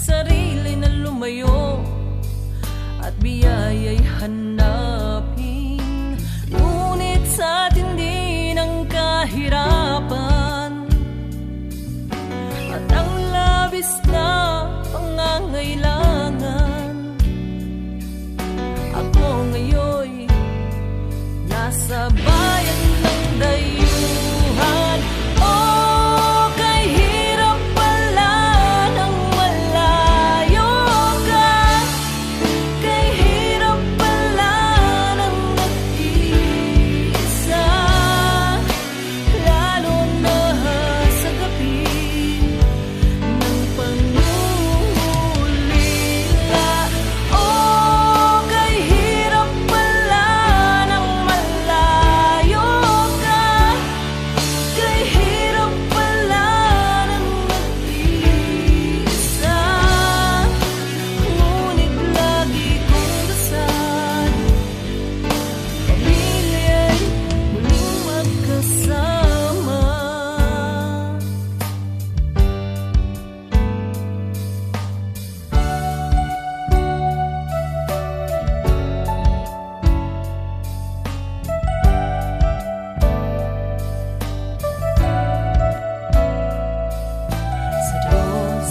sarili na lumayo at biyaya'y hanapin. Ngunit sa tindi ng kahirapan at ang labis na pangangailangan, ako ngayon'y nasa bayan ng dayuhan. Oh, kay hirap pala nang malayo ka, kay hirap pala nang nag-iisa, lalo na sa gabi ng pangungulila. Oh, kay hirap pala nang malayo ka, kay hirap pala nang nag-iisa. Ngunit lagi kong dasal, pamilya'y muling magkasama. Sa Diyos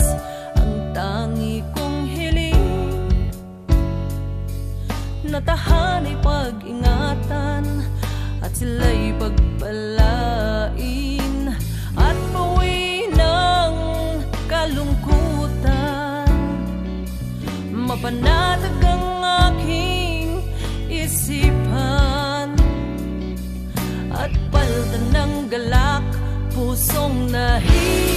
ang tangi kong hiling, na tahana'y pag-ingatan at sila'y pagpalain at pauwi ng kalungkutan. Mapanatag ang aking isipan at paldan ng galak, pusong nahihirapan.